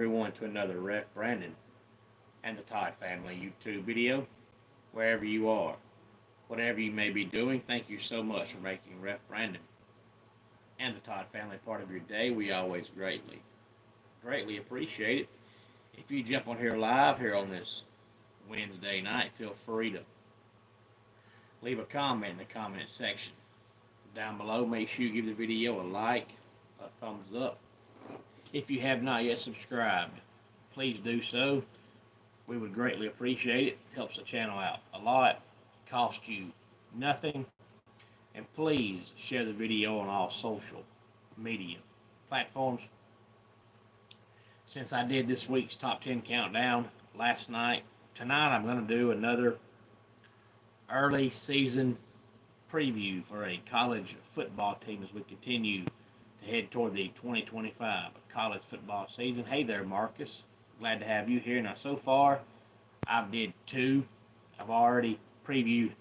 everyone to another Ref Brandon and the Todd Family YouTube video, wherever you are. Whatever you may be doing, thank you so much for making Ref Brandon and the Todd Family part of your day. We always greatly appreciate it. If you jump on here live here on this Wednesday night, feel free to leave a comment in the comment section down below. Make sure you give the video a like, a thumbs up. If you have not yet subscribed, please do so. We would greatly appreciate it. Helps the channel out a lot. Costs you nothing. And please share the video on all social media platforms. Since I did this week's top 10 countdown last night, tonight I'm going to do another early season preview for a college football team as we continue to head toward the 2025 college football season. Hey there, Marcus. Glad to have you here. Now, so far, I've did two. I've already previewed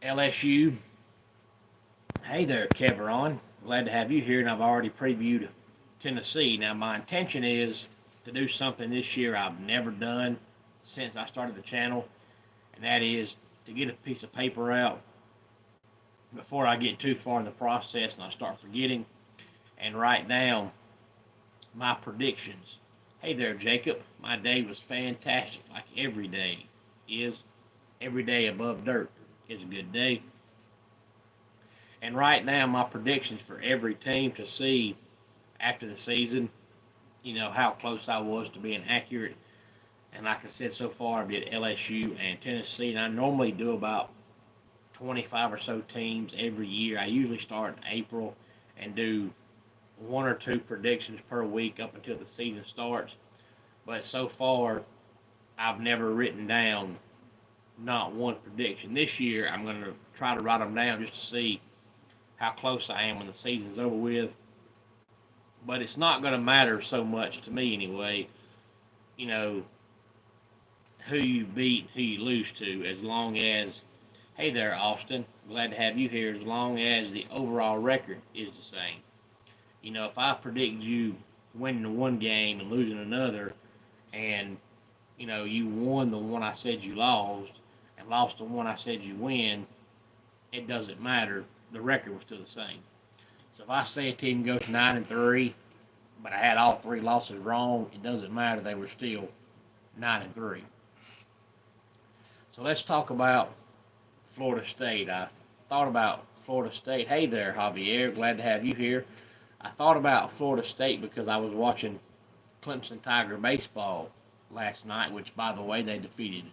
LSU. Hey there, Keveron. Glad to have you here, and I've already previewed Tennessee. Now, my intention is to do something this year I've never done since I started the channel, and that is to get a piece of paper out before I get too far in the process and I start forgetting, and write down my predictions. Hey there, Jacob. My day was fantastic, like every day is. Every day above dirt is a good day. And write down my predictions for every team to see after the season, how close I was to being accurate. And like I said, so far I did LSU and Tennessee, and I normally do about 25 or so teams every year. I usually start in April and do one or two predictions per week up until the season starts. But so far, I've never written down not one prediction. This year, I'm going to try to write them down just to see how close I am when the season's over with. But it's not going to matter so much to me anyway, who you beat, who you lose to, as long as, hey there, Austin, glad to have you here, as long as the overall record is the same. If I predict you winning one game and losing another, and, you won the one I said you lost, and lost the one I said you win, it doesn't matter. The record was still the same. So if I say a team goes 9-3, but I had all three losses wrong, it doesn't matter. They were still 9-3. So let's talk about Florida State. I thought about Florida State. Hey there, Javier. Glad to have you here. I thought about Florida State because I was watching Clemson Tiger baseball last night, which, by the way, they defeated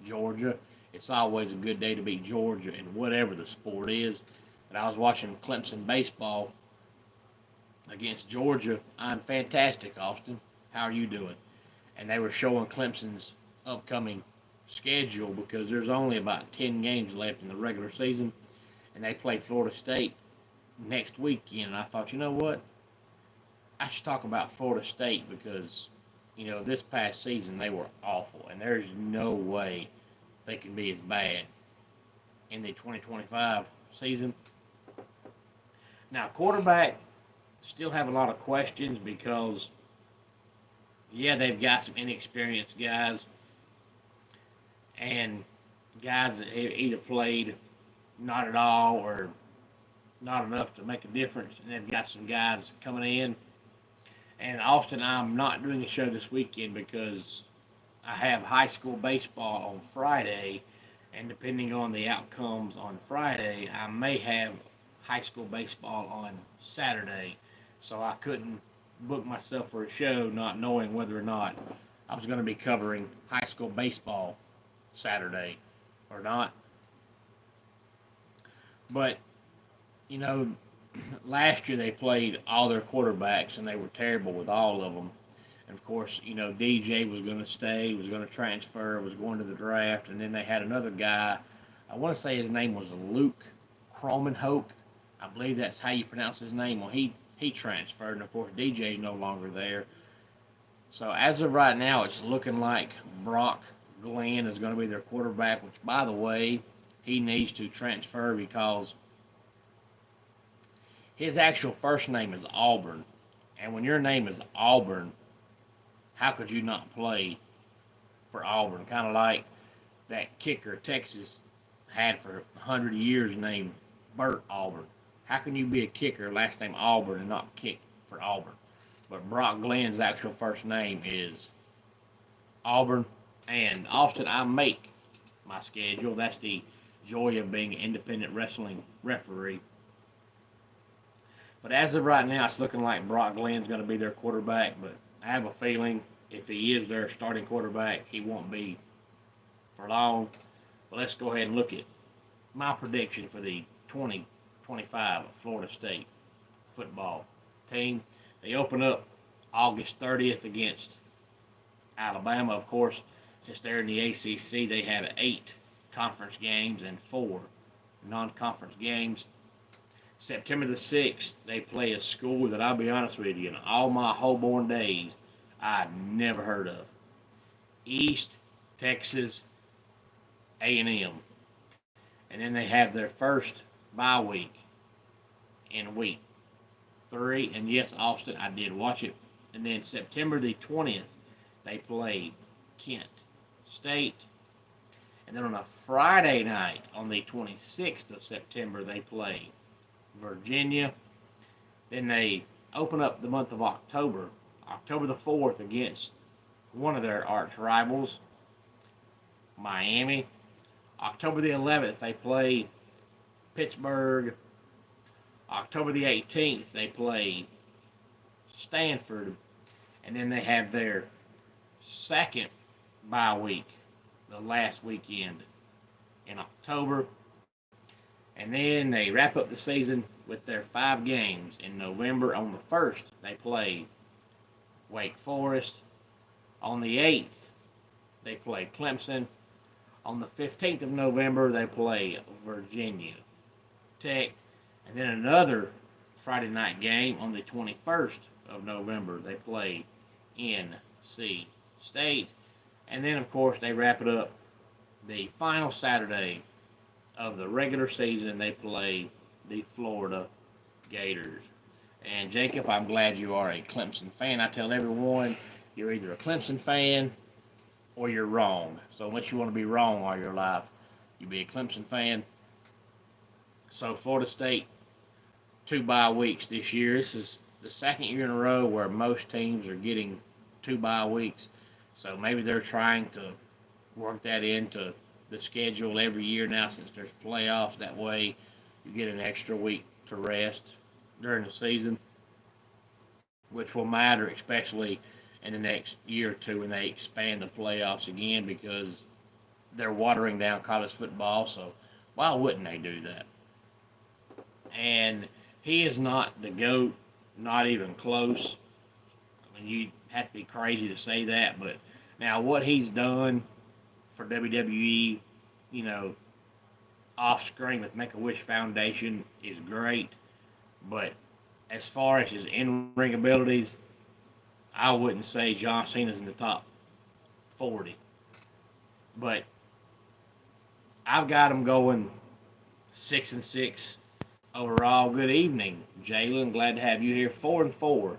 Georgia. It's always a good day to beat Georgia in whatever the sport is. But I was watching Clemson baseball against Georgia. I'm fantastic, Austin. How are you doing? And they were showing Clemson's upcoming schedule because there's only about 10 games left in the regular season, and they play Florida State next weekend. And I thought, you know what? I should talk about Florida State because, this past season they were awful, and there's no way they can be as bad in the 2025 season. Now, quarterback, still have a lot of questions because, they've got some inexperienced guys and guys that have either played not at all or not enough to make a difference, and they've got some guys coming in. And Austin, I'm not doing a show this weekend because I have high school baseball on Friday, and depending on the outcomes on Friday, I may have high school baseball on Saturday. So I couldn't book myself for a show not knowing whether or not I was going to be covering high school baseball Saturday or not. But, last year they played all their quarterbacks and they were terrible with all of them. And of course, DJ was going to stay, was going to transfer, was going to the draft, and then they had another guy. I want to say his name was Luke Cromenhoek. I believe that's how you pronounce his name. Well, he transferred, and of course DJ's no longer there. So as of right now, it's looking like Brock Glenn is going to be their quarterback, which, by the way, he needs to transfer because his actual first name is Auburn, And when your name is Auburn, how could you not play for Auburn? Kind of like that kicker Texas had for 100 years named Bert Auburn. How can you be a kicker, last name Auburn, and not kick for Auburn? But Brock Glenn's actual first name is Auburn. And Austin, I make my schedule. That's the joy of being an independent wrestling referee. But as of right now, it's looking like Brock Glenn's going to be their quarterback. But I have a feeling if he is their starting quarterback, he won't be for long. But let's go ahead and look at my prediction for the 2025 Florida State football team. They open up August 30th against Alabama. Of course, since they're in the ACC, they have 8 conference games and 4 non-conference games. September the 6th, they play a school that I'll be honest with you, in all my whole-born days, I've never heard of. East Texas A&M. And then they have their first bye week in week 3. And yes, Austin, I did watch it. And then September the 20th, they play Kent State. And then on a Friday night, on the 26th of September, they play Virginia. Then they open up the month of October the 4th, against one of their arch rivals, Miami. October the 11th, they play Pittsburgh. October the 18th, they play Stanford. And then they have their second bye week, the last weekend in October. And then they wrap up the season with their 5 games in November. On the 1st, they play Wake Forest. On the 8th, they play Clemson. On the 15th of November, they play Virginia Tech. And then another Friday night game on the 21st of November, they play NC State. And then, of course, they wrap it up the final Saturday of the regular season. They play the Florida Gators. And Jacob, I'm glad you are a Clemson fan. I tell everyone, you're either a Clemson fan or you're wrong. So unless you want to be wrong all your life, you be a Clemson fan. So Florida State, 2 bye weeks this year. This is the second year in a row where most teams are getting 2 bye weeks. So maybe they're trying to work that into the schedule every year now, since there's playoffs. That way you get an extra week to rest during the season, which will matter especially in the next year or two when they expand the playoffs again, because they're watering down college football. So why wouldn't they do that? And he is not the GOAT, not even close. I mean, you have to be crazy to say that, but now what he's done for WWE, off screen with Make-A-Wish Foundation is great. But as far as his in-ring abilities, I wouldn't say John Cena's in the top 40. But I've got him going 6-6 overall. Good evening, Jalen. Glad to have you here. 4-4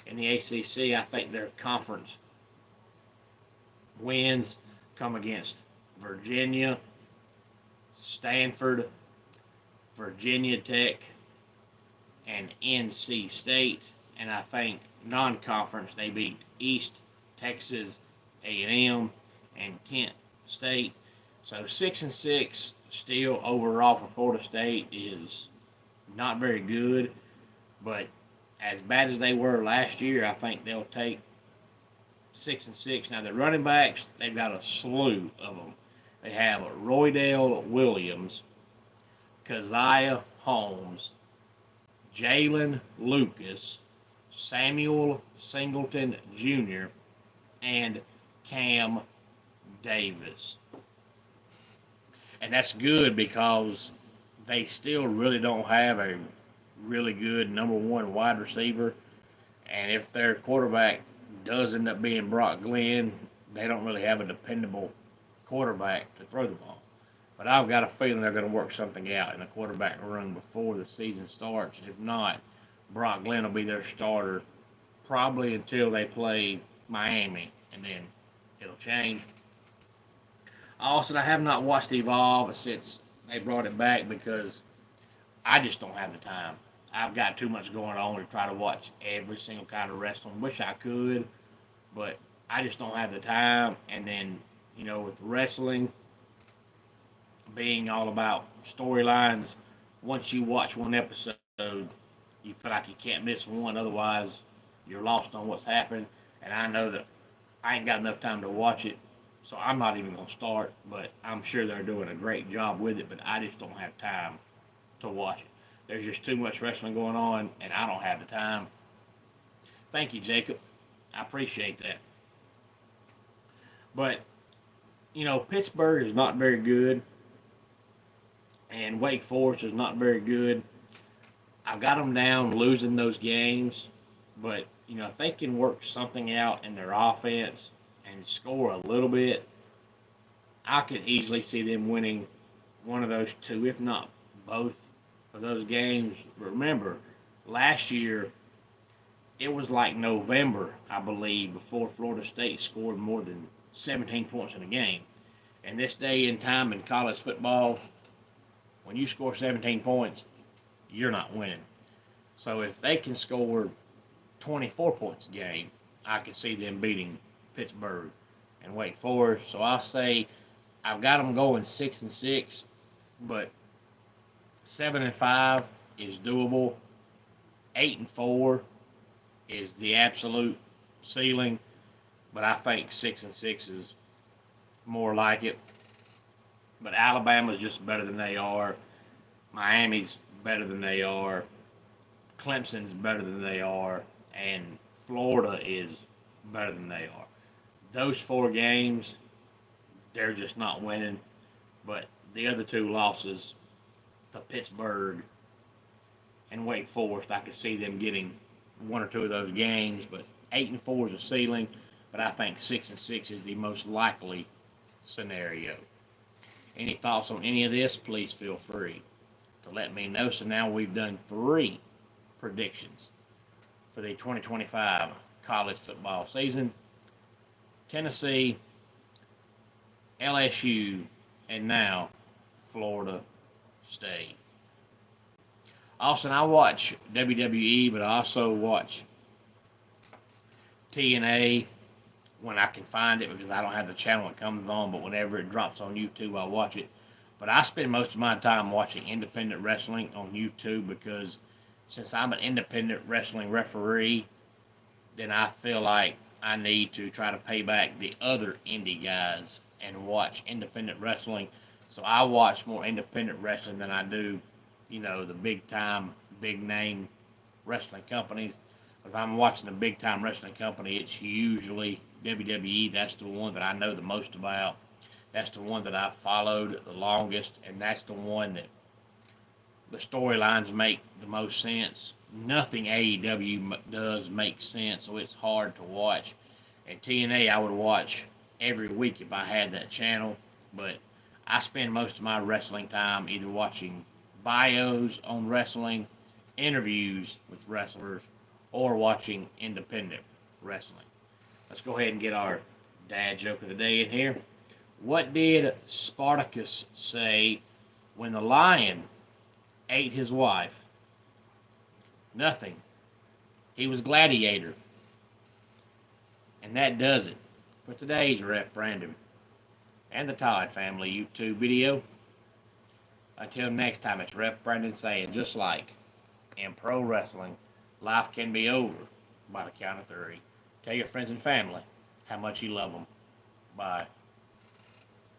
in the ACC. I think their conference wins come against Virginia, Stanford, Virginia Tech, and NC State. And I think non-conference, they beat East Texas A&M and Kent State. So 6-6 still overall for Florida State is not very good, but as bad as they were last year, I think they'll take 6-6. Now the running backs, they've got a slew of them. They have Roydell Williams, Keziah Holmes, Jalen Lucas, Samuel Singleton Jr., and Cam Davis. And that's good because they still really don't have a really good number 1 wide receiver. And if their quarterback does end up being Brock Glenn, they don't really have a dependable quarterback to throw the ball. But I've got a feeling they're going to work something out in the quarterback room before the season starts. If not, Brock Glenn will be their starter probably until they play Miami, and then it'll change. Also, I have not watched Evolve since they brought it back because I just don't have the time. I've got too much going on to try to watch every single kind of wrestling. Wish I could, but I just don't have the time. And then, with wrestling being all about storylines, once you watch one episode, you feel like you can't miss one. Otherwise, you're lost on what's happened. And I know that I ain't got enough time to watch it, so I'm not even going to start. But I'm sure they're doing a great job with it, but I just don't have time to watch it. There's just too much wrestling going on, and I don't have the time. Thank you, Jacob. I appreciate that. But, Pittsburgh is not very good, and Wake Forest is not very good. I've got them down losing those games, but, if they can work something out in their offense and score a little bit, I could easily see them winning one of those two, if not both of those games. Remember, last year it was like November, I believe, before Florida State scored more than 17 points in a game. And this day and time in college football, when you score 17 points, you're not winning. So if they can score 24 points a game, I can see them beating Pittsburgh and Wake Forest. So I'll say I've got them going 6-6, but 7-5 is doable. 8-4 is the absolute ceiling, but I think 6-6 is more like it. But Alabama's just better than they are. Miami's better than they are. Clemson's better than they are. And Florida is better than they are. Those 4 games, they're just not winning. But the other 2 losses, to Pittsburgh and Wake Forest, I could see them getting 1 or 2 of those games. But 8-4 is a ceiling. But I think 6-6 is the most likely scenario. Any thoughts on any of this, please feel free to let me know. So now we've done 3 predictions for the 2025 college football season. Tennessee, LSU, and now Florida State. Also, I watch WWE, but I also watch TNA when I can find it because I don't have the channel it comes on, but whenever it drops on YouTube, I'll watch it. But I spend most of my time watching independent wrestling on YouTube because since I'm an independent wrestling referee, then I feel like I need to try to pay back the other indie guys and watch independent wrestling. So I watch more independent wrestling than I do, the big time, big name wrestling companies. If I'm watching a big time wrestling company, it's usually WWE. That's the one that I know the most about. That's the one that I've followed the longest, and that's the one that the storylines make the most sense. Nothing AEW does make sense, so it's hard to watch. And TNA I would watch every week if I had that channel, but I spend most of my wrestling time either watching bios on wrestling, interviews with wrestlers, or watching independent wrestling. Let's go ahead and get our dad joke of the day in here. What did Spartacus say when the lion ate his wife? Nothing. He was gladiator. And that does it for today's Ref Brandon and the Todd Family YouTube video. Until next time, it's Ref Brandon saying, just like in pro wrestling, life can be over by the count of 3. Tell your friends and family how much you love them. Bye.